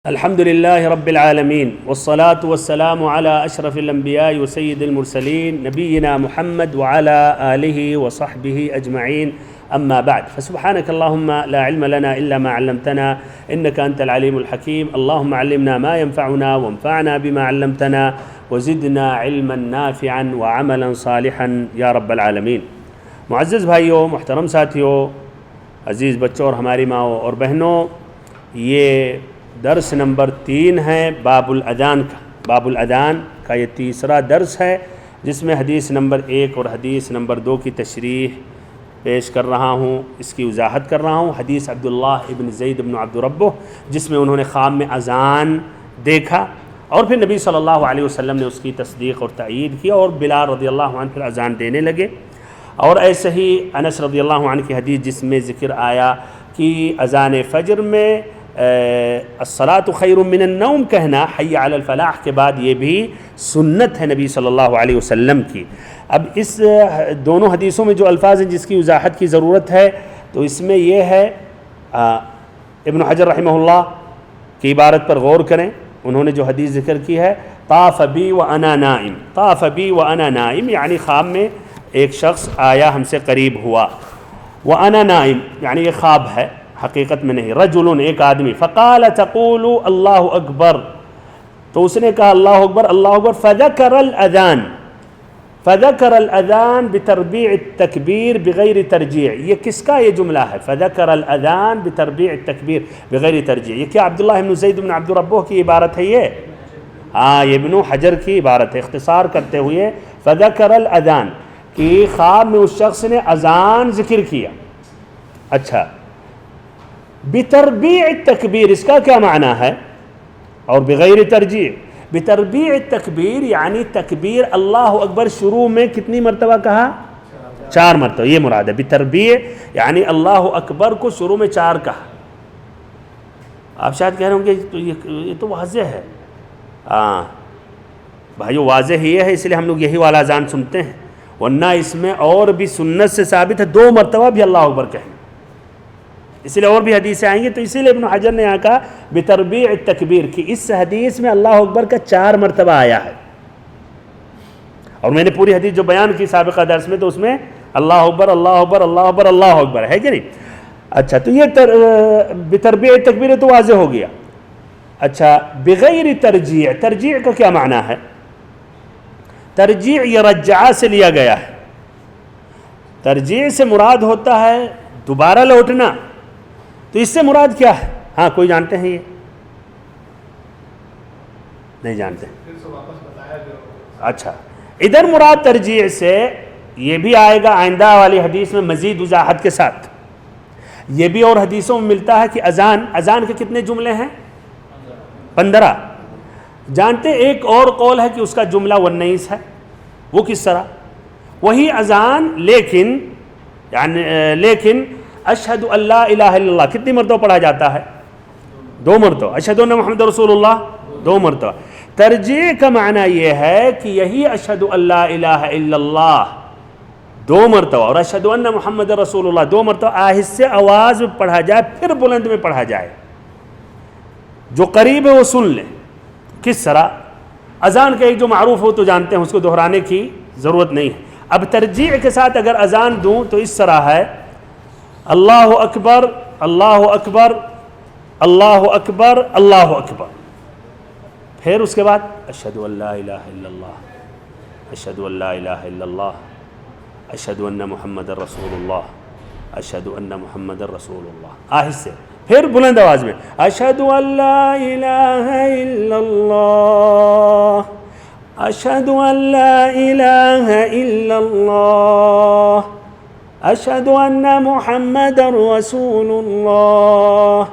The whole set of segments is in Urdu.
الحمد لله رب العالمين والصلاة والسلام على أشرف الأنبياء وسيد المرسلين نبينا محمد وعلى آله وصحبه أجمعين أما بعد فسبحانك اللهم لا علم لنا إلا ما علمتنا إنك أنت العليم الحكيم اللهم علمنا ما ينفعنا وانفعنا بما علمتنا وزدنا علما نافعا وعملا صالحا يا رب العالمين۔ معزز بھائیوں، محترم ساتھیوں، عزیز بچوں اور ہماری ماؤں اور بہنوں، یہ درس نمبر 3 ہے باب الادان کا یہ تیسرا درس ہے، جس میں حدیث نمبر 1 اور حدیث نمبر 2 کی تشریح پیش کر رہا ہوں، اس کی وضاحت کر رہا ہوں۔ حدیث عبداللہ ابن زید ابن عبد ربہ، جس میں انہوں نے خواب میں اذان دیکھا اور پھر نبی صلی اللہ علیہ وسلم نے اس کی تصدیق اور تائید کی اور بلال رضی اللہ عنہ پھر اذان دینے لگے۔ اور ایسے ہی انس رضی اللہ عنہ کی حدیث جس میں ذکر آیا کہ اذان فجر میں الصلاۃ خیر من النوم کہنا حی علی الفلاح کے بعد یہ بھی سنت ہے نبی صلی اللہ علیہ وسلم کی۔ اب اس دونوں حدیثوں میں جو الفاظ ہیں جس کی وضاحت کی ضرورت ہے، تو اس میں یہ ہے، ابن حجر رحمہ اللہ کی عبارت پر غور کریں۔ انہوں نے جو حدیث ذکر کی ہے، طاف بی وانا نائم، طاف بی وانا نائم یعنی خواب میں ایک شخص آیا ہم سے قریب ہوا، وانا نائم یعنی یہ خواب ہے حقیقت میں نہیں، رجل ایک آدمی، فقال تقول اللہ اکبر، تو اس نے کہا اللہ اکبر اللہ اکبر، فذکر الاذان بتربیع التکبیر بغیر ترجیع۔ یہ کس کا یہ جملہ ہے؟ فذکر الاذان بتربیع التکبیر بغیر ترجیع، یہ کیا عبداللہ ابن زید بن عبد ربہ کی عبارت ہے؟ یہ یہ ابن حجر کی عبارت ہے، اختصار کرتے ہوئے فذکر الاذان کہ خواب میں اس شخص نے اذان ذکر کیا۔ اچھا، بتربیع التکبیر اس کا کیا معنی ہے؟ اور بغیر ترجیع، بتربیع التکبیر یعنی تکبیر اللہ اکبر شروع میں کتنی مرتبہ کہا؟ 4 مرتبہ، یہ مراد ہے۔ بتربیع یعنی اللہ اکبر کو شروع میں 4 کہا۔ آپ شاید کہہ رہے ہوں گے یہ تو واضح ہے۔ بھائیو واضح یہ ہے، اس لیے ہم لوگ یہی والا اذان سنتے ہیں، ورنہ اس میں اور بھی سنت سے ثابت ہے 2 مرتبہ بھی اللہ اکبر کہنا، اس لیے اور بھی حدیثیں آئیں گی۔ تو اسی لیے ابن حجر نے یہاں کہا بتربیع التکبیر کہ اس حدیث میں اللہ اکبر کا 4 مرتبہ آیا ہے، اور میں نے پوری حدیث جو بیان کی سابقہ درس میں، تو اس میں اللہ اکبر اللہ اکبر اللہ اکبر اللہ اکبر ہے کہ نہیں؟ اچھا، تو یہ بتربیع التکبیر تو واضح ہو گیا۔ اچھا، بغیر ترجیع، ترجیع کا کیا معنی ہے؟ ترجیع یہ رجعہ سے لیا گیا ہے۔ ترجیع سے مراد ہوتا ہے دوبارہ لوٹنا، تو اس سے مراد کیا ہے؟ ہاں کوئی جانتے ہیں؟ یہ نہیں جانتے؟ اچھا، ادھر مراد ترجیع سے یہ بھی آئے گا آئندہ والی حدیث میں مزید وضاحت کے ساتھ۔ یہ بھی اور حدیثوں میں ملتا ہے کہ اذان کے کتنے جملے ہیں؟ 15۔ جانتے ایک اور قول ہے کہ اس کا جملہ 19 ہے، وہ کس طرح؟ وہی اذان لیکن اشہد ان لا الہ الا اللہ کتنی مرتبہ پڑھا جاتا ہے؟ 2 مرتبہ۔ اشہد ان محمد رسول اللہ 2 مرتبہ۔ ترجیع کا معنی یہ ہے کہ یہی اشہد ان لا الہ الا اللہ 2 مرتبہ اور اشہد ان محمد رسول اللہ 2 مرتبہ آہستہ آواز میں پڑھا جائے، پھر بلند میں پڑھا جائے، جو قریب ہے وہ سن لے۔ کس طرح؟ اذان کا ایک جو معروف ہو تو جانتے ہیں، اس کو دہرانے کی ضرورت نہیں ہے۔ اب ترجیع کے ساتھ اگر اذان دوں تو اس طرح ہے، اللہ اکبر اللہ اکبر اللہ اکبر اللہ اکبر، پھر اس کے بعد اشہد ان لا الہ الا اللہ اشہد ان لا الہ الا اللہ اشہد ان محمد رسول اللہ اشہد ان محمد رسول اللہ، آہستہ، پھر بلند آواز میں اشہد ان لا الہ الا اللہ اشہد ان لا الہ الا اللہ اشہد ان محمد رسول اللہ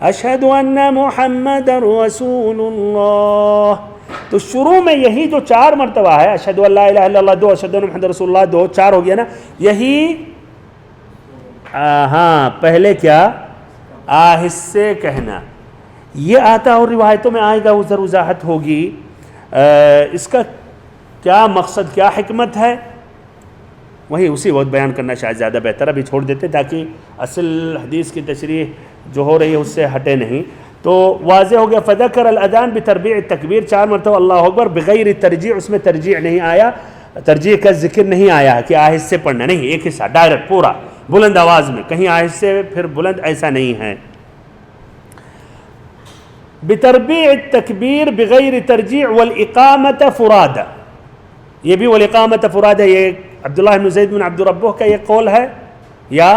اشہد ان محمد رسول اللہ۔ تو شروع میں یہی جو 4 مرتبہ ہے، اشہد ان لا الہ الا اللہ 2، اشہد ان محمد رسول اللہ 2، 4 ہو گیا نا، یہی پہلے کیا؟ آہستہ کہنا، یہ آتا اور روایتوں میں آئے گا، ادھر وضاحت ہوگی۔ اس کا کیا مقصد، کیا حکمت ہے، وہی اسی وقت بیان کرنا شاید زیادہ بہتر، ابھی چھوڑ دیتے تاکہ اصل حدیث کی تشریح جو ہو رہی ہے اس سے ہٹے نہیں۔ تو واضح ہو گیا. فذکر الاذان بتربیع التکبیر 4 مرتبہ اللہ اکبر بغیر ترجیع, اس میں ترجیع نہیں آیا, ترجیح کا ذکر نہیں آیا کہ آہستہ پڑھنا, نہیں, ایک حصہ ڈائریکٹ پورا بلند آواز میں, کہیں آہستہ پھر بلند, ایسا نہیں ہے. بتربیع التکبیر بغیر ترجیع والاقامت فرادہ, یہ بھی والاقامت فرادہ, یہ عبداللہ بن زید بن عبد ربہ کا یہ قول ہے یا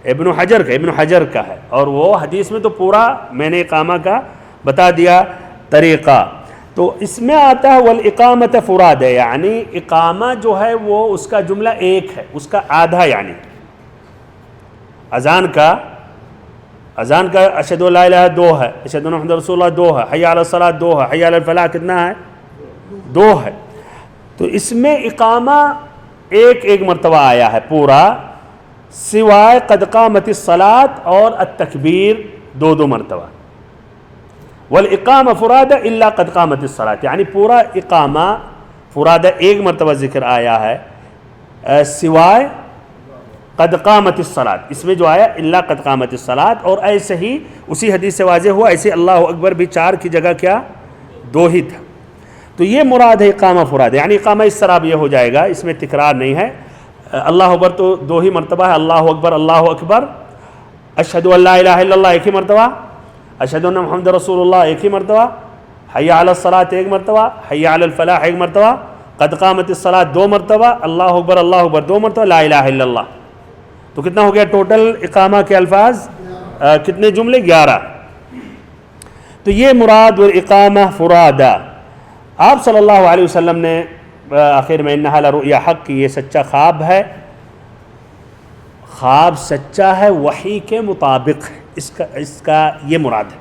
ابن حجر کا ہے, اور وہ حدیث میں تو پورا میں نے اقامہ کا بتا دیا طریقہ. تو اس میں آتا ہے والاقامت فرادہ, یعنی اقامہ جو ہے وہ اس کا جملہ ایک ہے, اس کا آدھا, یعنی اذان کا اشہد ان لا الہ 2 ہے, اشہد ان محمد رسول اللہ 2 ہے, حی علی الصلاۃ 2 ہے, حی علی الفلاح کتنا ہے, 2 ہے. تو اس میں اقامہ ایک مرتبہ آیا ہے پورا, سوائے قد قامت الصلاۃ اور التکبیر 2 مرتبہ. والاقامہ فرادہ الا قد قامت الصلاۃ, یعنی پورا اقامہ فرادہ 1 مرتبہ ذکر آیا ہے سوائے قد قامت الصلاۃ, اس میں جو آیا الا قد قامت الصلاۃ. اور ایسے ہی اسی حدیث سے واضح ہوا, ایسے اللہ اکبر بھی 4 کی جگہ کیا 2 ہی تھا. تو یہ مراد ہے اقامہ فرادہ, یعنی اقامہ اس طرح بھی ہو جائے گا, اس میں تکرار نہیں ہے. اللہ اکبر تو 2 ہی مرتبہ ہے, اللہ اکبر, اشہد ان لا الہ الا اللہ 1 ہی مرتبہ, اشہد ان محمد رسول اللہ 1 ہی مرتبہ, حی علی الصلاۃ 1 مرتبہ, حی علی الفلاح 1 مرتبہ, قد قامت الصلاۃ 2 مرتبہ, اللہ اکبر 2 مرتبہ, لا الہ الا اللہ. تو کتنا ہو گیا ٹوٹل اقامہ کے الفاظ, کتنے جملے, 11. تو یہ مراد والاقامہ فرادہ. آپ صلی اللہ علیہ وسلم نے آخر میں انہا لرؤیا حق, یہ سچا خواب ہے, خواب سچا ہے, وحی کے مطابق ہے, اس کا یہ مراد ہے.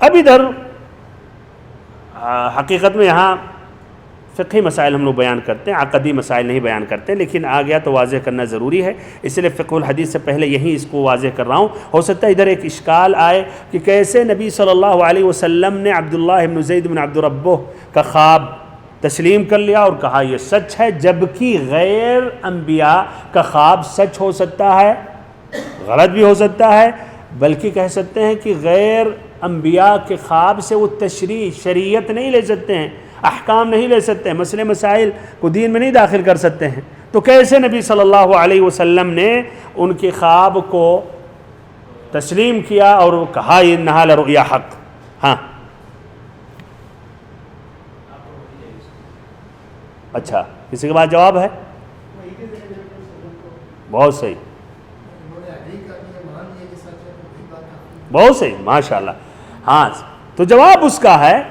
اب ادھر حقیقت میں یہاں فقہی مسائل ہم لوگ بیان کرتے ہیں, عقدی مسائل نہیں بیان کرتے, لیکن آ گیا تو واضح کرنا ضروری ہے, اس لیے فقہ الحدیث سے پہلے یہیں اس کو واضح کر رہا ہوں. ہو سکتا ہے ادھر ایک اشکال آئے کہ کیسے نبی صلی اللہ علیہ وسلم نے عبداللہ بن زید بن عبد ربہ کا خواب تسلیم کر لیا اور کہا یہ سچ ہے, جبکہ غیر انبیاء کا خواب سچ ہو سکتا ہے, غلط بھی ہو سکتا ہے, بلکہ کہہ سکتے ہیں کہ غیر انبیاء کے خواب سے وہ تشریع شریعت نہیں لے سکتے ہیں, احکام نہیں لے سکتے ہیں, مسئلے مسائل کو دین میں نہیں داخل کر سکتے ہیں. تو کیسے نبی صلی اللہ علیہ وسلم نے ان کے خواب کو تسلیم کیا اور کہا انہا لرؤیا حق. ہاں اچھا, کسی کے بعد جواب ہے؟ بہت صحیح, بہت صحیح, ماشاءاللہ. ہاں تو جواب اس کا ہے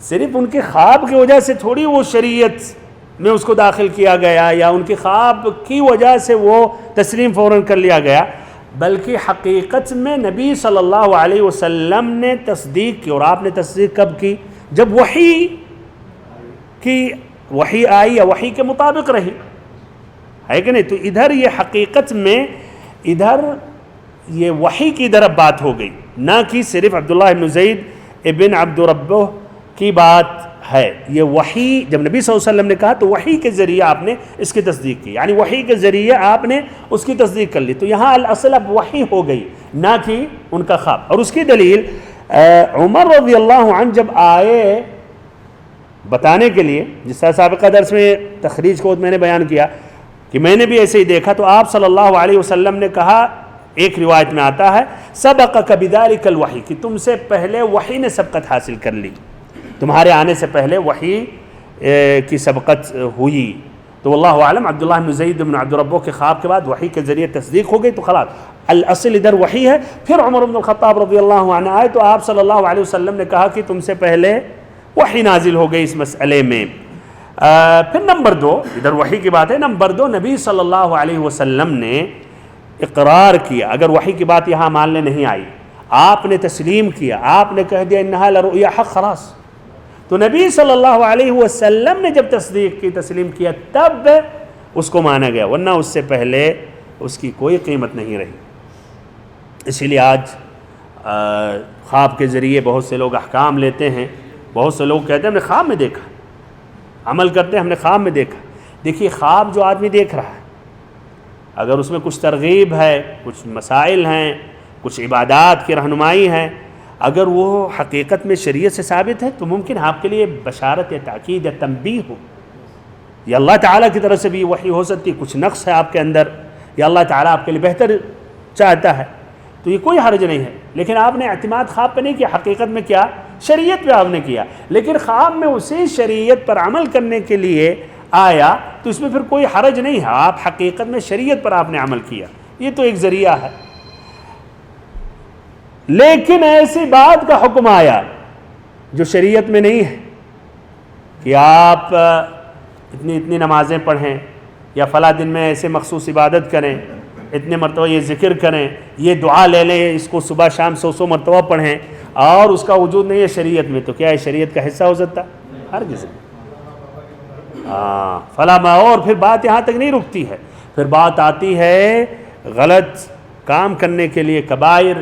صرف ان کے خواب کی وجہ سے تھوڑی وہ شریعت میں اس کو داخل کیا گیا, یا ان کے خواب کی وجہ سے وہ تسلیم فوراً کر لیا گیا, بلکہ حقیقت میں نبی صلی اللہ علیہ وسلم نے تصدیق کی. اور آپ نے تصدیق کب کی؟ جب وحی آئی یا وحی کے مطابق رہی, ہے کہ نہیں. تو ادھر یہ حقیقت میں ادھر یہ وحی کی طرف بات ہو گئی, نہ کہ صرف عبداللہ بن زید ابن عبد ربہ کی بات ہے. یہ وحی جب نبی صلی اللہ علیہ وسلم نے کہا تو وحی کے ذریعے آپ نے اس کی تصدیق کی, یعنی وحی کے ذریعے آپ نے اس کی تصدیق کر لی. تو یہاں الاصل اب وحی ہو گئی, نہ کہ ان کا خواب. اور اس کی دلیل عمر رضی اللہ عنہ جب آئے بتانے کے لیے, جس طرح سابقہ درس میں تخریج کو میں نے بیان کیا کہ میں نے بھی ایسے ہی دیکھا, تو آپ صلی اللہ علیہ وسلم نے کہا, ایک روایت میں آتا ہے سبقک بذلک الوحی, کہ تم سے پہلے وحی نے سبقت حاصل کر لی, تمہارے آنے سے پہلے وحی کی سبقت ہوئی. تو واللہ اعلم عبداللہ بن زید بن عبد ربہ کے خواب کے بعد وحی کے ذریعے تصدیق ہو گئی, تو خلاص الاصل ادھر وحی ہے. پھر عمر بن الخطاب رضی اللہ عنہ آئے تو آپ صلی اللہ علیہ وسلم نے کہا کہ تم سے پہلے وحی نازل ہو گئی اس مسئلے میں. پھر نمبر 2, ادھر وحی کی بات ہے. نمبر 2, نبی صلی اللہ علیہ وسلم نے اقرار کیا, اگر وحی کی بات یہاں ماننے نہیں آئی, آپ نے تسلیم کیا, آپ نے کہہ دیا انہا لرؤیا حق, خلاص. تو نبی صلی اللہ علیہ وسلم نے جب تصدیق کی, تسلیم کیا, تب اس کو مانا گیا, ورنہ اس سے پہلے اس کی کوئی قیمت نہیں رہی. اسی لیے آج خواب کے ذریعے بہت سے لوگ احکام لیتے ہیں. بہت سے لوگ کہتے ہیں ہم نے خواب میں دیکھا, عمل کرتے ہیں ہم نے خواب میں دیکھا. دیکھیے خواب جو آدمی دیکھ رہا ہے, اگر اس میں کچھ ترغیب ہے, کچھ مسائل ہیں, کچھ عبادات کی رہنمائی ہے، اگر وہ حقیقت میں شریعت سے ثابت ہے تو ممکن آپ کے لیے بشارت یا تاکید یا تنبیہ ہو، یا اللہ تعالیٰ کی طرف سے بھی وحی ہو سکتی، کچھ نقص ہے آپ کے اندر یا اللہ تعالیٰ آپ کے لیے بہتر چاہتا ہے، تو یہ کوئی حرج نہیں ہے۔ لیکن آپ نے اعتماد خواب پہ نہیں کیا، حقیقت میں کیا شریعت پہ آپ نے کیا، لیکن خواب میں اسی شریعت پر عمل کرنے کے لیے آیا تو اس میں پھر کوئی حرج نہیں ہے، آپ حقیقت میں شریعت پر آپ نے عمل کیا، یہ تو ایک ذریعہ ہے۔ لیکن ایسی بات کا حکم آیا جو شریعت میں نہیں ہے کہ آپ اتنی نمازیں پڑھیں یا فلاں دن میں ایسے مخصوص عبادت کریں، اتنے مرتبہ یہ ذکر کریں، یہ دعا لے لیں، اس کو صبح شام 100 مرتبہ پڑھیں، اور اس کا وجود نہیں ہے شریعت میں، تو کیا ہے شریعت کا حصہ ہو سکتا؟ ہرگز نہیں۔ فلاں اور پھر بات یہاں تک نہیں رکتی ہے، پھر بات آتی ہے غلط کام کرنے کے لیے، کبائر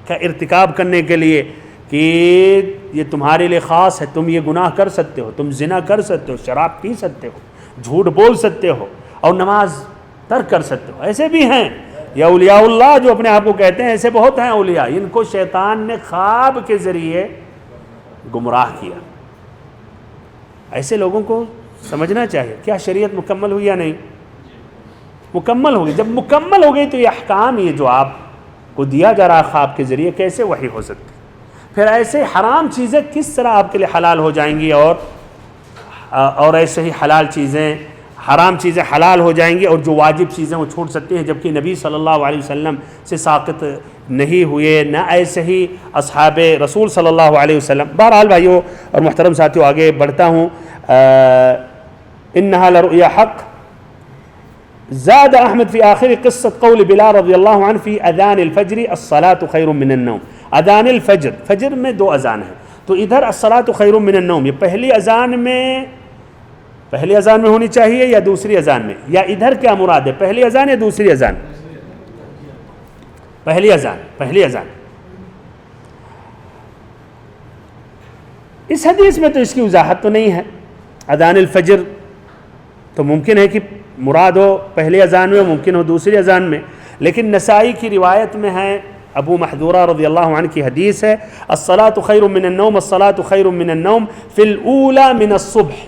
کا ارتکاب کرنے کے لیے، کہ یہ تمہارے لیے خاص ہے، تم یہ گناہ کر سکتے ہو، تم زنا کر سکتے ہو، شراب پی سکتے ہو، جھوٹ بول سکتے ہو، اور نماز ترک کر سکتے ہو۔ ایسے بھی ہیں یا اولیاء اللہ جو اپنے آپ کو کہتے ہیں، ایسے بہت ہیں اولیاء، ان کو شیطان نے خواب کے ذریعے گمراہ کیا۔ ایسے لوگوں کو سمجھنا چاہیے کیا شریعت مکمل ہوئی یا نہیں؟ مکمل ہوگی۔ جب مکمل ہو گئی تو یہ احکام، یہ جو آپ کو دیا جا رہا خواب کے ذریعے، کیسے وحی ہو سکتی؟ پھر ایسے حرام چیزیں کس طرح آپ کے لیے حلال ہو جائیں گی، اور ایسے ہی حلال چیزیں، حرام چیزیں حلال ہو جائیں گی، اور جو واجب چیزیں وہ چھوٹ سکتی ہیں، جبکہ نبی صلی اللہ علیہ وسلم سے ساقط نہیں ہوئے، نہ ایسے ہی اصحاب رسول صلی اللہ علیہ وسلم۔ بہرحال بھائیوں اور محترم ساتھیوں، آگے بڑھتا ہوں۔ انہا لرؤیا حق۔ زاد احمد فی آخر قصة قول بلال رضی اللہ عنہ فی اذان الفجر الصلاة خیر من النوم۔ اذان الفجر، فجر میں 2 اذان ہیں، تو ادھر الصلاة خیر من النوم، یہ پہلی اذان میں ہونی چاہیے یا دوسری اذان میں، یا ادھر کیا مراد ہے، پہلی اذان یا دوسری اذان؟ پہلی اذان۔ اس حدیث میں تو اس کی وضاحت تو نہیں ہے۔ اذان الفجر تو ممکن ہے کہ مراد ہو پہلی اذان میں، ممکن ہو دوسری اذان میں، لیکن نسائی کی روایت میں ہے، ابو محذورہ رضی اللہ عنہ کی حدیث ہے، الصلاة خیر من النوم، الصلاة خیر من النوم فی الاولی من الصبح،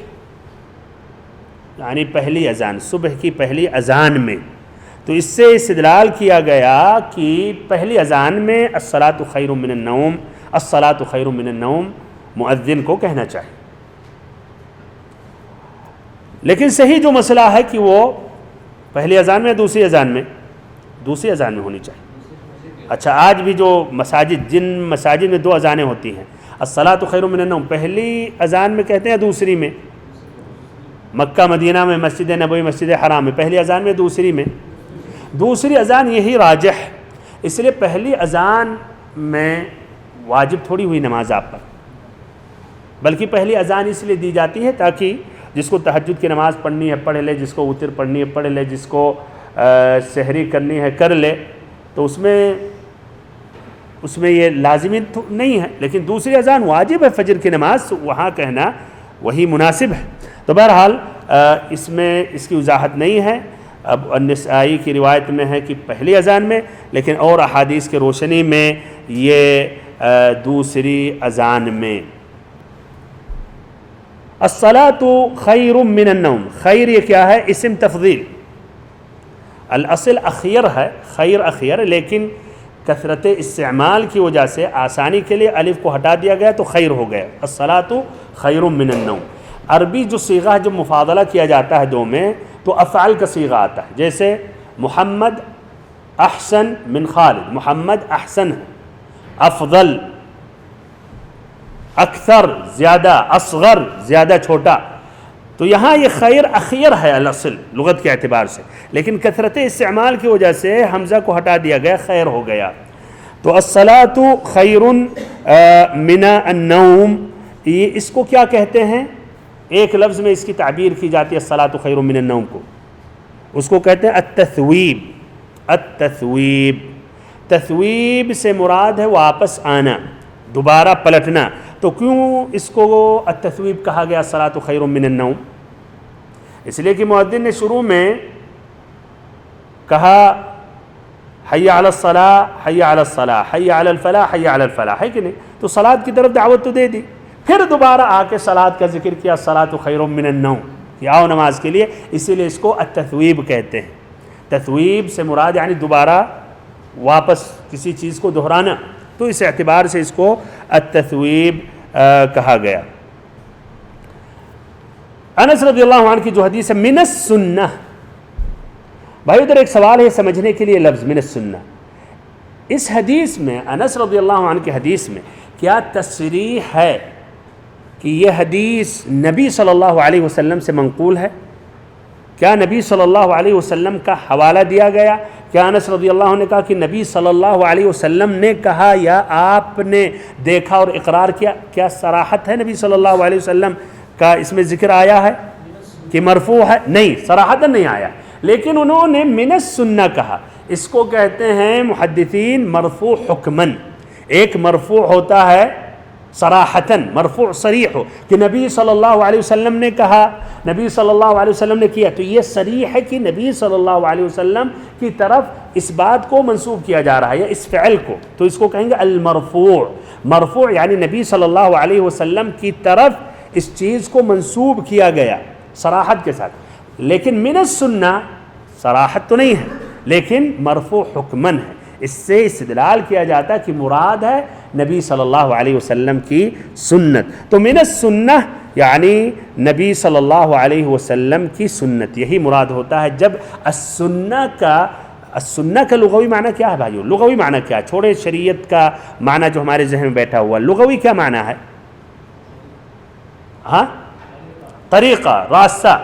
یعنی پہلی اذان، صبح کی پہلی اذان میں۔ تو اس سے استدلال کیا گیا کہ پہلی اذان میں الصلاة خیر من النوم، الصلاة خیر من النوم مؤذن کو کہنا چاہیے۔ لیکن صحیح جو مسئلہ ہے کہ وہ پہلی اذان میں دوسری اذان میں ہونی چاہیے۔ اچھا، آج بھی جو جن مساجد میں 2 اذانیں ہوتی ہیں، الصلاة خیر من النوم پہلی اذان میں کہتے ہیں دوسری میں؟ مکہ مدینہ میں مسجد نبوی، مسجد حرام میں پہلی اذان میں، دوسری اذان یہی راجح، اس لیے پہلی اذان میں واجب تھوڑی ہوئی نماز آپ پر، بلکہ پہلی اذان اس لیے دی جاتی ہے تاکہ جس کو تہجد کی نماز پڑھنی ہے پڑھ لے، جس کو وتر پڑھنی ہے پڑھ لے، جس کو سحری کرنی ہے کر لے، تو اس میں یہ لازمی نہیں ہے، لیکن دوسری اذان واجب ہے فجر کی نماز، وہاں کہنا وہی مناسب ہے۔ تو بہرحال اس میں اس کی وضاحت نہیں ہے۔ اب النسائی کی روایت میں ہے کہ پہلی اذان میں، لیکن اور احادیث کے روشنی میں یہ دوسری اذان میں۔ الصلاة خیر من النوم، خیر یہ کیا ہے؟ اسم تفضیل، الاصل اخیر ہے، خیر اخیر، لیکن کثرت استعمال کی وجہ سے آسانی کے لیے الف کو ہٹا دیا گیا تو خیر ہو گیا، الصلاة خیر من النوم۔ عربی جو صیغہ جب مفاضلہ کیا جاتا ہے 2 میں تو افعال کا صیغہ آتا ہے، جیسے محمد احسن من خالد، محمد احسن ہے، افضل اکثر زیادہ، اصغر زیادہ چھوٹا، تو یہاں یہ خیر اخیر ہے الاصل لغت کے اعتبار سے، لیکن کثرت استعمال کی وجہ سے حمزہ کو ہٹا دیا گیا، خیر ہو گیا۔ تو الصلاة خیر من النوم، یہ اس کو کیا کہتے ہیں؟ ایک لفظ میں اس کی تعبیر کی جاتی ہے الصلاة خیر من النوم کو، اس کو کہتے ہیں التثویب۔ التثویب، تثویب سے مراد ہے واپس آنا، دوبارہ پلٹنا۔ تو کیوں اس کو التثویب کہا گیا الصلاة خیر من النوم؟ اس لیے کہ مؤذن نے شروع میں کہا حی علی الصلاح، حی علی الصلاح، حی علی الفلاح، حی علی الفلاح، ہے کہ نہیں؟ تو صلاۃ کی طرف دعوت تو دے دی، پھر دوبارہ آ کے صلاۃ کا ذکر کیا، الصلاۃ خیر من النوم، کہ آؤ نماز کے لیے، اسی لیے اس کو التثویب کہتے ہیں۔ تثویب سے مراد یعنی دوبارہ واپس کسی چیز کو دہرانا، تو اس اعتبار سے اس کو التثویب کہا گیا۔ انس رضی اللہ عنہ کی جو حدیث ہے من السنہ، بھائی ادھر ایک سوال ہے سمجھنے کے لیے لفظ من السنہ، اس حدیث میں انس رضی اللہ عنہ کی حدیث میں کیا تصریح ہے کہ یہ حدیث نبی صلی اللہ علیہ وسلم سے منقول ہے؟ کیا نبی صلی اللہ علیہ وسلم کا حوالہ دیا گیا؟ کیا انس رضی اللہ عنہ نے کہا کہ نبی صلی اللہ علیہ وسلم نے کہا یا آپ نے دیکھا اور اقرار کیا؟ کیا صراحت ہے نبی صلی اللہ علیہ وسلم کا اس میں ذکر آیا ہے کہ مرفوع ہے؟ نہیں، صراحتاً نہیں آیا، لیکن انہوں نے من السنہ کہا۔ اس کو کہتے ہیں محدثین مرفوع حکماً، ایک مرفوع ہوتا ہے صراحتاً، مرفوع صریح ہو کہ نبی صلی اللہ علیہ وسلم نے کہا، نبی صلی اللہ علیہ وسلم نے کیا، تو یہ صریح ہے کہ نبی صلی اللہ علیہ وسلم کی طرف اس بات کو منسوب کیا جا رہا ہے یا اس فعل کو، تو اس کو کہیں گے المرفوع۔ مرفوع یعنی نبی صلی اللہ علیہ وسلم کی طرف اس چیز کو منسوب کیا گیا صراحت کے ساتھ، لیکن من السنہ صراحت تو نہیں ہے لیکن مرفوع حکماً ہے، اس سے استدلال کیا جاتا ہے کہ مراد ہے نبی صلی اللہ علیہ وسلم کی سنت۔ تو من السنہ یعنی نبی صلی اللہ علیہ وسلم کی سنت، یہی مراد ہوتا ہے جب السنہ کا لغوی معنی کیا ہے بھائیو؟ لغوی معنی کیا ہے؟ چھوڑیں شریعت کا معنی جو ہمارے ذہن میں بیٹھا ہوا، لغوی کیا معنی ہے؟ ہاں، طریقہ، راستہ،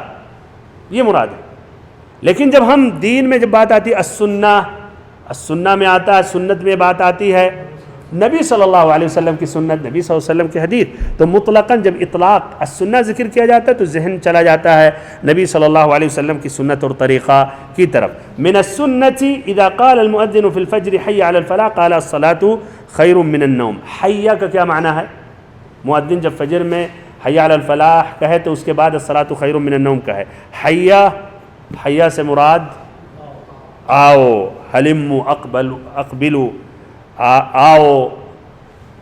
یہ مراد ہے۔ لیکن جب ہم دین میں جب بات آتی ہے السنہ میں آتا ہے، سنت میں بات آتی ہے نبی صلی اللہ علیہ وسلم کی سنت، نبی صلی اللہ علیہ وسلم کی حدیث، تو مطلقاً جب اطلاق السنہ ذکر کیا جاتا ہے تو ذہن چلا جاتا ہے نبی صلی اللہ علیہ وسلم کی سنت اور طریقہ کی طرف۔ من السنة اذا قال المؤذن في الفجر حي على الفلاح قال الصلاة خير من النوم۔ حی کا کیا معنی ہے؟ مؤذن جب فجر میں حی علی الفلاح کہے تو اس کے بعد الصلاة خیر من النوم کہے۔ حیا سے مراد آؤ، حلموا اقبلوا، آؤ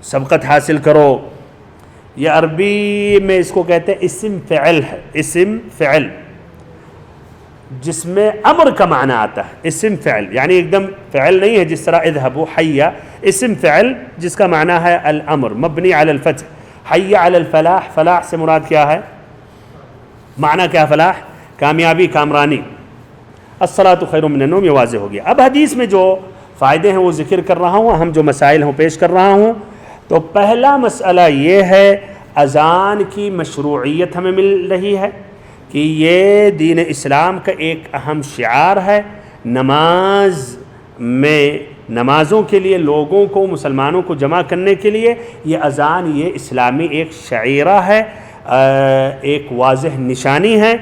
سبقت حاصل کرو، یہ عربی میں اس کو کہتے ہیں اسم فعل ہے، اسم فعل جس میں امر کا معنی آتا ہے، اسم فعل یعنی ایک دم فعل نہیں ہے جس طرح اذهبوا حیا، اسم فعل جس کا معنی ہے الامر مبنی علی الفتح۔ حی علی الفلاح، فلاح سے مراد کیا ہے؟ معنی کیا فلاح؟ کامیابی، کامرانی۔ الصلاۃ خیر من النوم، یہ واضح ہو گیا۔ اب حدیث میں جو فائدے ہیں وہ ذکر کر رہا ہوں، اہم جو مسائل ہوں پیش کر رہا ہوں۔ تو پہلا مسئلہ یہ ہے اذان کی مشروعیت ہمیں مل رہی ہے کہ یہ دین اسلام کا ایک اہم شعار ہے، نماز میں نمازوں کے لیے لوگوں کو، مسلمانوں کو جمع کرنے کے لیے یہ اذان، یہ اسلامی ایک شعیرہ ہے، ایک واضح نشانی ہے،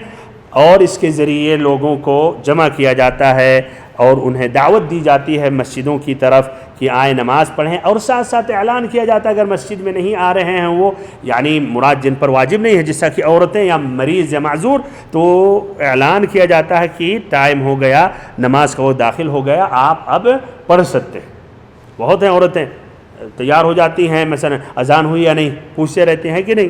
اور اس کے ذریعے لوگوں کو جمع کیا جاتا ہے اور انہیں دعوت دی جاتی ہے مسجدوں کی طرف کہ آئیں نماز پڑھیں، اور ساتھ ساتھ اعلان کیا جاتا ہے اگر مسجد میں نہیں آ رہے ہیں وہ، یعنی مراد جن پر واجب نہیں ہے جیسا کہ عورتیں یا مریض یا معذور، تو اعلان کیا جاتا ہے کہ ٹائم ہو گیا نماز کا، وہ داخل ہو گیا، آپ اب پڑھ سکتے ہیں۔ بہت ہیں عورتیں تیار ہو جاتی ہیں، مثلا اذان ہوئی یا نہیں پوچھتے رہتے ہیں کہ نہیں،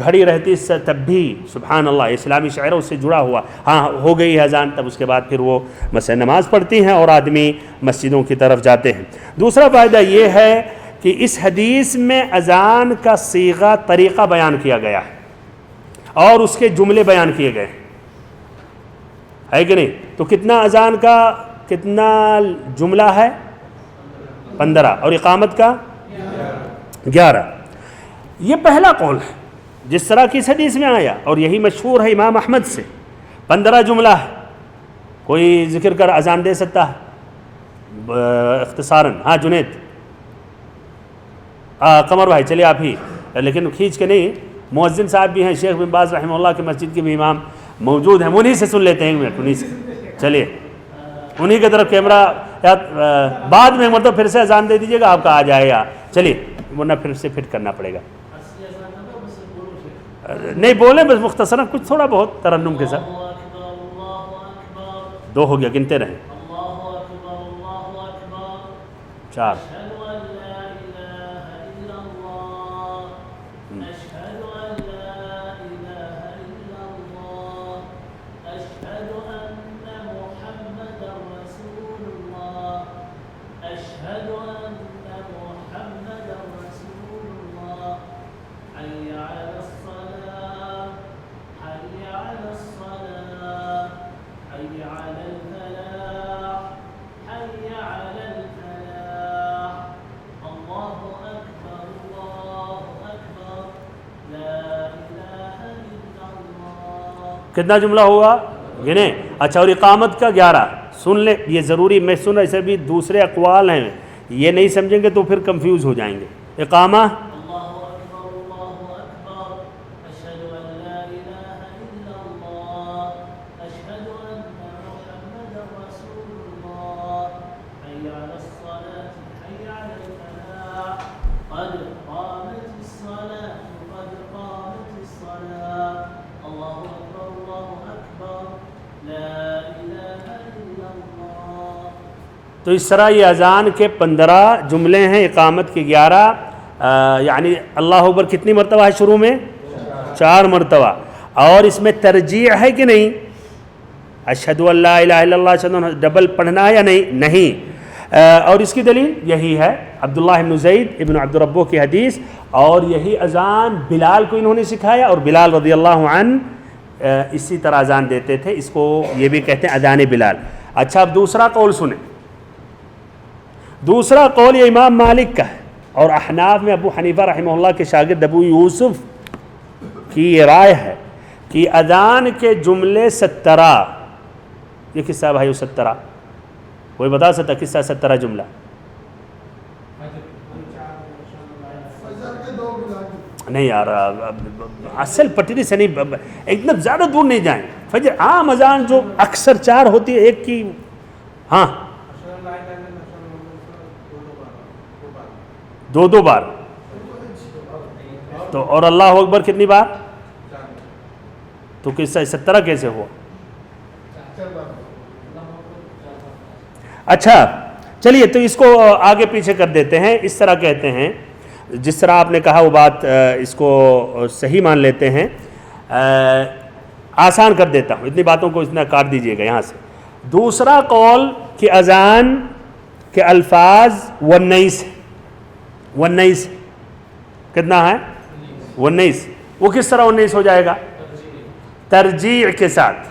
گھڑی رہتی اس سے تب بھی سبحان اللہ اسلامی شعر اس سے جڑا ہوا، ہاں ہو گئی ہے اذان، تب اس کے بعد پھر وہ مثلا نماز پڑھتی ہیں اور آدمی مسجدوں کی طرف جاتے ہیں۔ دوسرا فائدہ یہ ہے کہ اس حدیث میں اذان کا صیغہ، طریقہ بیان کیا گیا ہے اور اس کے جملے بیان کیے گئے ہے کہ نہیں؟ تو کتنا اذان کا کتنا جملہ ہے؟ 15، اور اقامت کا 11۔ یہ پہلا قول ہے جس طرح کی اس حدیث میں آیا، اور یہی مشہور ہے امام احمد سے، 15 جملہ ہے۔ کوئی ذکر کر اذان دے سکتا ہے اختصاراً؟ ہاں جنید، قمر بھائی چلیے آپ ہی، لیکن کھینچ کے نہیں، مؤذن صاحب بھی ہیں، شیخ بن باز رحمہ اللہ کی مسجد کے بھی امام موجود ہیں، انہی سے سن لیتے ہیں، ایک منٹ انہی سے، چلیے انہی کی طرف کیمرہ، بعد میں مطلب پھر سے اذان دے دیجیے گا، آپ کا آ جائے گا، چلیے ورنہ پھر سے فٹ کرنا پڑے گا۔ نہیں بولیں بس مختصراً کچھ تھوڑا بہت ترنم کے ساتھ۔ 2 ہو گیا، گنتے رہیں۔ 4. کتنا جملہ ہوگا گنے؟ اچھا، اور اقامت کا 11. سن لیں، یہ ضروری، میں سن ایسے بھی دوسرے اقوال ہیں، یہ نہیں سمجھیں گے تو پھر کنفیوز ہو جائیں گے. اقامہ تو اس طرح یہ اذان کے 15 جملے ہیں، اقامت کے 11. یعنی اللہ اکبر کتنی مرتبہ ہے شروع میں؟ 4 مرتبہ. اور اس میں ترجیح ہے کہ نہیں؟ اشہد ان لا الہ الا اللہ، اشہد ان، ڈبل پڑھنا ہے یا نہیں؟ نہیں. اور اس کی دلیل یہی ہے عبداللہ ابن زید ابن عبد ربہ کی حدیث، اور یہی اذان بلال کو انہوں نے سکھایا، اور بلال رضی اللہ عنہ اسی طرح اذان دیتے تھے. اس کو یہ بھی کہتے ہیں اذان بلال. اچھا، اب دوسرا قول سنیں. دوسرا قول یہ امام مالک کا ہے، اور احناف میں ابو حنیفہ رحمہ اللہ کے شاگرد ابو یوسف کی یہ رائے ہے کہ اذان کے جملے 17. یہ قصہ بھائی 17 کوئی بتا سکتا قصہ 17 جملہ؟ نہیں یار، اصل پٹری سے نہیں، ایک دم زیادہ دور نہیں جائیں. فجر عام اذان جو اکثر 4 ہوتی ہے، ایک کی ہاں 2 بار. تو اور اللہ اکبر کتنی بار؟ تو قصہ 17 کیسے ہوا؟ اچھا چلیے، تو اس کو آگے پیچھے کر دیتے ہیں. اس طرح کہتے ہیں، جس طرح آپ نے کہا وہ بات اس کو صحیح مان لیتے ہیں. آسان کر دیتا ہوں، اتنی باتوں کو اتنا کاٹ دیجئے گا یہاں سے. دوسرا قول کہ اذان کے الفاظ 19 کتنا ہے؟ 19. وہ کس طرح 19 ہو جائے گا؟ ترجیع کے ساتھ.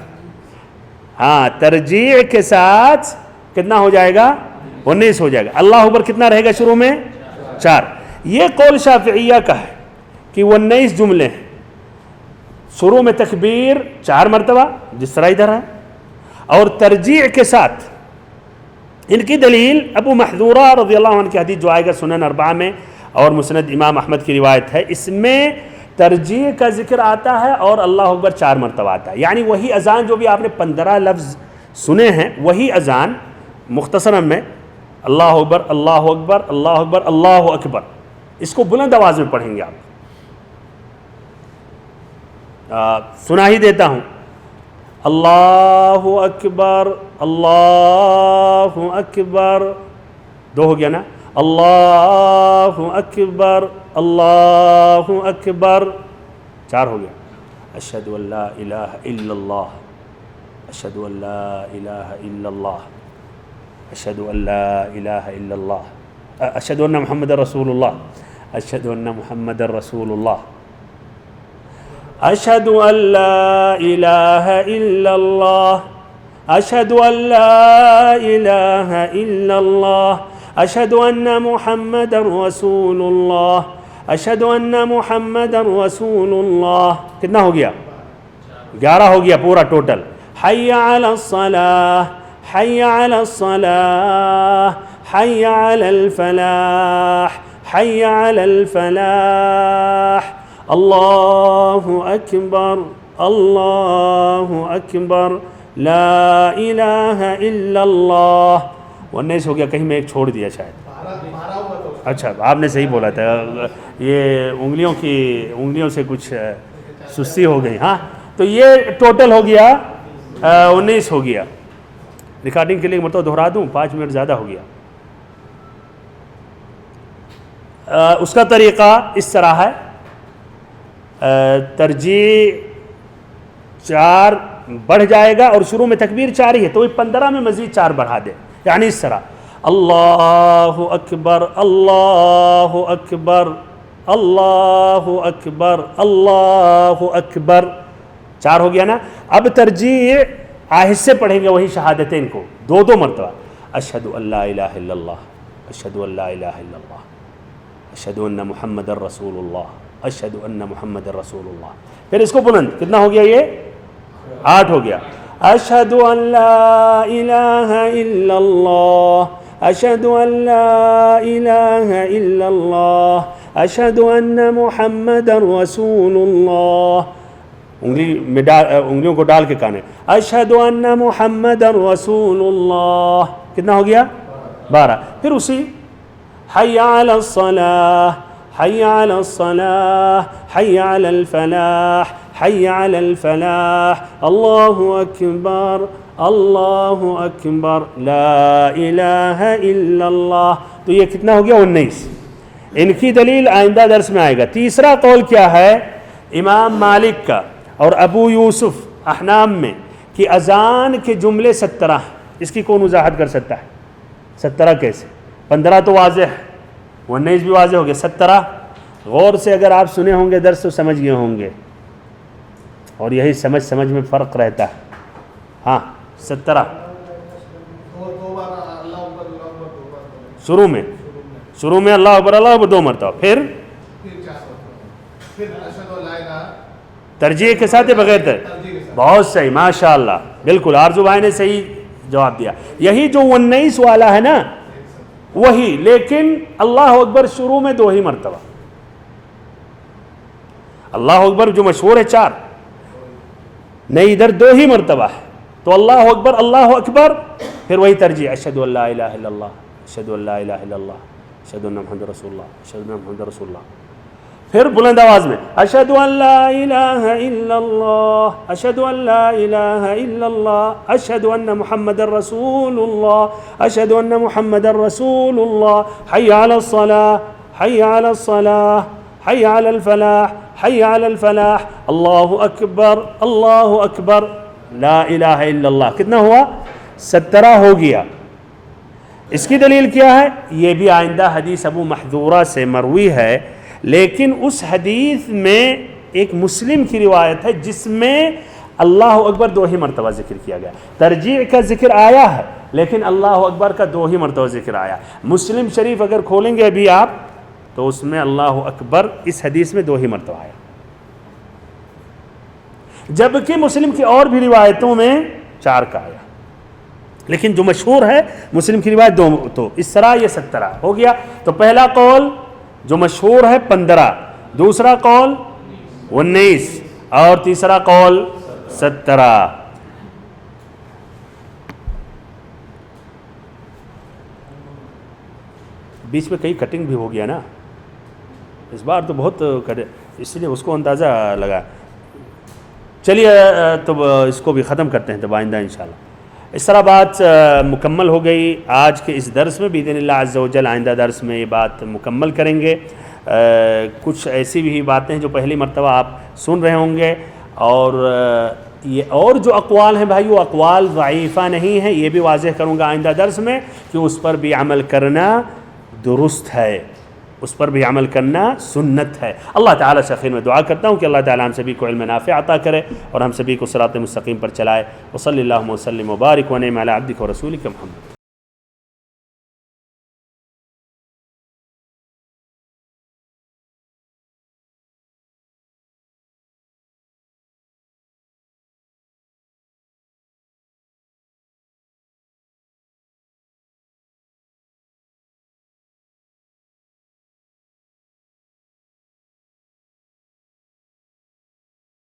ہاں، ترجیع کے ساتھ کتنا ہو جائے گا؟ 19 ہو جائے گا. اللہ اکبر کتنا رہے گا شروع میں؟ 4. یہ قول شافعیہ کا ہے کہ 19 جملے ہیں. شروع میں تکبیر 4 مرتبہ جس طرح ادھر ہے، اور ترجیع کے ساتھ. ان کی دلیل ابو محذورہ رضی اللہ عنہ کی حدیث جو آئے گا سنن 4 میں، اور مسند امام احمد کی روایت ہے، اس میں ترجیع کا ذکر آتا ہے اور اللہ اکبر 4 مرتبہ آتا ہے. یعنی وہی اذان جو بھی آپ نے 15 لفظ سنے ہیں، وہی اذان مختصراً میں اللہ اکبر اللہ اکبر اللہ اکبر اللہ اکبر، اس کو بلند آواز میں پڑھیں گے آپ. سنا ہی دیتا ہوں. اللہ اکبر اللہ اکبر، 2 ہو گیا نا؟ اللہ اکبر اللہ اکبر، 4 ہو گیا. اشہد ان لا الہ الا اللہ اشہد ان لا الہ الا اللہ اشہد ان لا الہ الا اللہ اشہد ان محمد رسول اللہ اشہد ان محمد رسول اللہ اشہد ان لا الہ الا اللہ اشہد ان لا الہ الا اللہ اشہد ان محمد رسول اللہ اشہد ان محمد رسول اللہ. کتنا ہو گیا؟ 11 ہو گیا پورا ٹوٹل. حی علی الصلاۃ حی علی الصلاۃ حی علی الفلاح حی علی الفلاح اللہ اکبر اللہ اکبر لا الہ الا اللہ. 19 ہو گیا، کہیں میں ایک چھوڑ دیا شاید. اچھا، آپ نے صحیح بولا تھا، یہ انگلیوں سے کچھ سستی ہو گئی. ہاں، تو یہ ٹوٹل ہو گیا 19 ہو گیا. ریکارڈنگ کے لیے مرتبہ دہرا دوں، 5 منٹ زیادہ ہو گیا. اس کا طریقہ اس طرح ہے، ترجیح 4 بڑھ جائے گا اور شروع میں تکبیر 4 ہی ہے، تو وہ 15 میں مزید 4 بڑھا دے، یعنی اس طرح اللہ اکبر اللہ اکبر اللہ اکبر اللہ اکبر، 4 ہو گیا نا۔ اب ترجیح آہستہ سے پڑھیں گے وہی شہادتین کو 2 مرتبہ، اشہد ان لا الہ الا اللہ، اشہد ان لا الہ الا اللہ، اشہد ان محمد الرسول اللہ، اشہد ان محمد الرسول اللہ۔ پھر اس کو بلند، کتنا ہو گیا یہ؟ 8 ہو گیا۔ اشہد ان لا الہ الا اللہ، اشہد ان لا الہ الا اللہ، اشہد ان محمد الرسول اللہ، انگلیوں کو ڈال کے کانے، اشہد ان محمد الرسول اللہ، کتنا ہو گیا؟ 12۔ پھر اسی حی علی الصلاۃ، حی علی الصلاۃ، حی علی الفلاح، حی علی الفلاح، اللہ اکبر اللہ اکبر لا الہ الا اللہ۔ تو یہ کتنا ہو گیا؟ 19۔ ان کی دلیل آئندہ درس میں آئے گا۔ تیسرا قول کیا ہے؟ امام مالک کا اور ابو یوسف احناف میں کہ اذان کے جملے 17 ہیں۔ اس کی کون وضاحت کر سکتا ہے؟ 17 کیسے؟ 15 تو واضح ہے، 19 بھی واضح ہو گیا، 17 غور سے اگر آپ سنے ہوں گے درس تو سمجھ گئے ہوں گے، اور یہی سمجھ میں فرق رہتا ہے۔ ہاں 17 شروع میں اللہ اکبر 2 مرتبہ، پھر ترجیح کے ساتھ بغیر بہت صحیح، ماشاء اللہ، بالکل آرزو بھائی نے صحیح جواب دیا۔ یہی جو 19 والا ہے نا وہی، لیکن اللہ اکبر شروع میں 2 ہی مرتبہ، اللہ اکبر جو مشہور ہے 4، نہیں ادھر 2 ہی مرتبہ ہے، تو اللہ اکبر پھر وہی ترجیح، اشہد ان لا الہ الا اللہ، اشہد ان لا الہ الا اللہ، اشہد ان محمد رسول اللہ، اشہد ان محمد رسول اللہ۔ پھر بلند آواز میں اشہد ان لا الہ الا اللہ، اشہد ان لا الہ الا اللہ، اشہد ان محمد رسول اللہ، اشہد ان محمد رسول اللہ، حی علی الصلاۃ، حی علی الصلاۃ، حی علی الفلاح، حی علی الفلاح، اللہ اکبر لا الہ الا اللہ۔ کتنا ہوا؟ 17 ہو گیا۔ اس کی دلیل کیا ہے؟ یہ بھی آئندہ حدیث ابو محذورہ سے مروی ہے، لیکن اس حدیث میں ایک مسلم کی روایت ہے جس میں اللہ اکبر 2 ہی مرتبہ ذکر کیا گیا۔ ترجیح کا ذکر آیا ہے لیکن اللہ اکبر کا 2 ہی مرتبہ ذکر آیا۔ مسلم شریف اگر کھولیں گے ابھی آپ تو اس میں اللہ اکبر اس حدیث میں 2 ہی مرتبہ آیا، جبکہ مسلم کی اور بھی روایتوں میں 4 کا آیا، لیکن جو مشہور ہے مسلم کی روایت 2، تو اس طرح یہ 17 ہو گیا۔ تو پہلا قول جو مشہور ہے 15، دوسرا قول 19 اور تیسرا قول 17۔ بیچ میں کئی کٹنگ بھی ہو گیا نا اس بار، تو بہت اس لیے اس کو اندازہ لگا۔ چلیے تو اس کو بھی ختم کرتے ہیں تو آئندہ انشاءاللہ۔ اس طرح بات مکمل ہو گئی آج کے اس درس میں، باذن اللہ عز و جل آئندہ درس میں یہ بات مکمل کریں گے۔ کچھ ایسی بھی باتیں جو پہلی مرتبہ آپ سن رہے ہوں گے، اور یہ اور جو اقوال ہیں بھائی وہ اقوال ضعیفہ نہیں ہیں، یہ بھی واضح کروں گا آئندہ درس میں کہ اس پر بھی عمل کرنا درست ہے، اس پر بھی عمل کرنا سنت ہے۔ اللہ تعالیٰ سے آخر میں دعا کرتا ہوں کہ اللہ تعالیٰ ہم سبھی کو علم نافع عطا کرے اور ہم سبھی کو صراط مستقیم پر چلائے۔ وصلی اللہ وسلم وبارک ونعم علی عبدک ورسولک محمد۔